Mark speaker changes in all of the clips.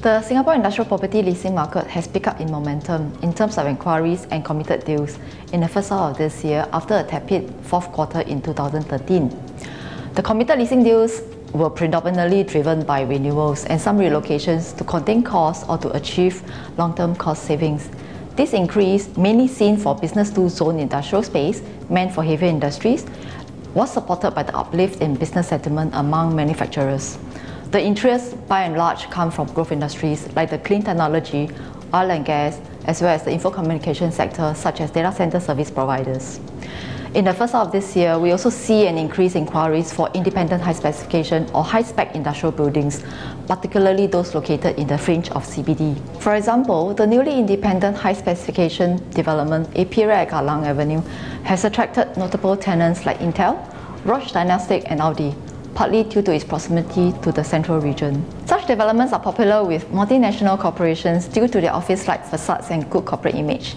Speaker 1: The Singapore industrial property leasing market has picked up in momentum in terms of inquiries and committed deals in the first half of this year after a tepid fourth quarter in 2013. The committed leasing deals were predominantly driven by renewals and some relocations to contain costs or to achieve long-term cost savings. This increase, mainly seen for business to zone industrial space meant for heavy industries, was supported by the uplift in business sentiment among manufacturers. The interests, by and large, come from growth industries like the clean technology, oil and gas, as well as the info communication sector, such as data center service providers. In the first half of this year, we also see an increase in inquiries for independent high specification or high-spec industrial buildings, particularly those located in the fringe of CBD. For example, the newly independent high specification development Aperia at Kallang Avenue has attracted notable tenants like Intel, Roche Diagnostic and Audi, partly due to its proximity to the central region. Such developments are popular with multinational corporations due to their office-like facades and good corporate image.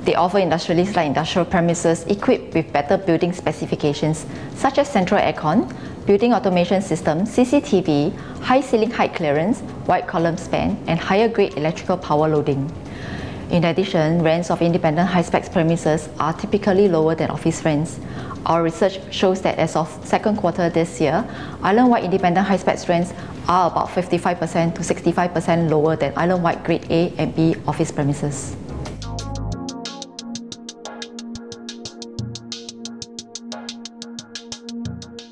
Speaker 1: They offer industrialists like industrial premises equipped with better building specifications such as central aircon, building automation system, CCTV, high ceiling height clearance, wide column span, and higher grade electrical power loading. In addition, rents of independent high-spec premises are typically lower than office rents. Our research shows that as of second quarter this year, island-wide independent high-spec rents are about 55% to 65% lower than island-wide grade A and B office premises.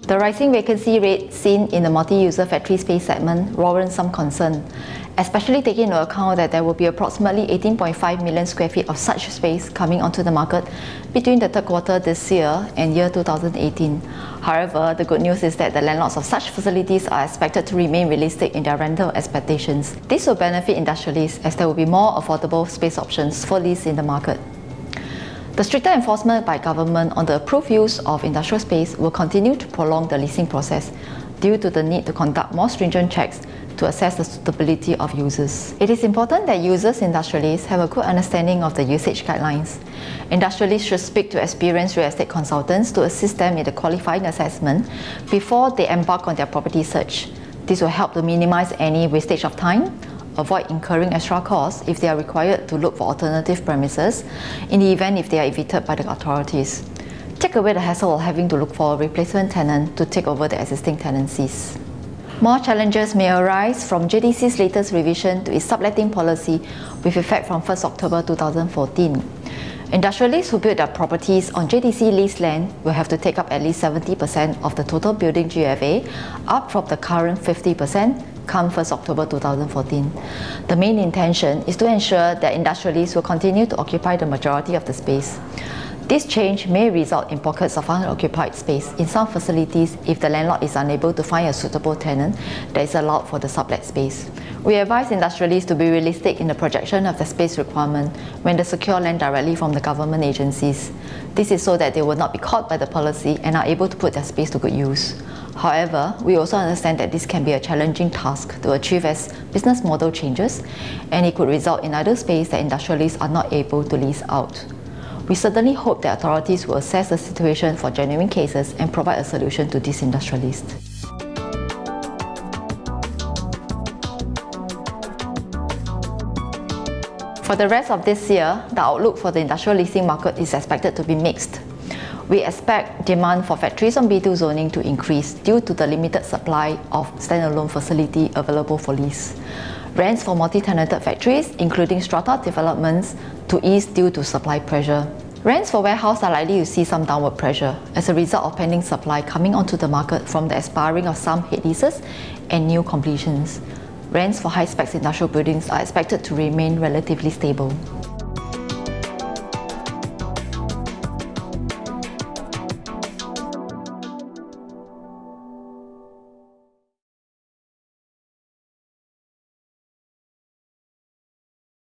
Speaker 1: The rising vacancy rate seen in the multi-user factory space segment warrants some concern, especially taking into account that there will be approximately 18.5 million square feet of such space coming onto the market between the third quarter this year and year 2018. However, the good news is that the landlords of such facilities are expected to remain realistic in their rental expectations. This will benefit industrialists as there will be more affordable space options for lease in the market. The stricter enforcement by government on the approved use of industrial space will continue to prolong the leasing process due to the need to conduct more stringent checks to assess the suitability of users. It is important that users industrialists have a good understanding of the usage guidelines. Industrialists should speak to experienced real estate consultants to assist them in the qualifying assessment before they embark on their property search. This will help to minimize any wastage of time, avoid incurring extra costs if they are required to look for alternative premises in the event if they are evicted by the authorities. Take away the hassle of having to look for a replacement tenant to take over the existing tenancies. More challenges may arise from JDC's latest revision to its subletting policy with effect from 1st October 2014. Industrialists who build their properties on JDC leased land will have to take up at least 70% of the total building GFA, up from the current 50% come 1st October 2014. The main intention is to ensure that industrialists will continue to occupy the majority of the space. This change may result in pockets of unoccupied space in some facilities if the landlord is unable to find a suitable tenant that is allowed for the sublet space. We advise industrialists to be realistic in the projection of the space requirement when they secure land directly from the government agencies. This is so that they will not be caught by the policy and are able to put their space to good use. However, we also understand that this can be a challenging task to achieve as business model changes, and it could result in idle space that industrialists are not able to lease out. We certainly hope that authorities will assess the situation for genuine cases and provide a solution to these industrialists. For the rest of this year, the outlook for the industrial leasing market is expected to be mixed. We expect demand for factories on B2 zoning to increase due to the limited supply of standalone facility available for lease. Rents for multi-tenanted factories, including strata developments, to ease due to supply pressure. Rents for warehouse are likely to see some downward pressure as a result of pending supply coming onto the market from the expiring of some head leases and new completions. Rents for high-spec industrial buildings are expected to remain relatively stable.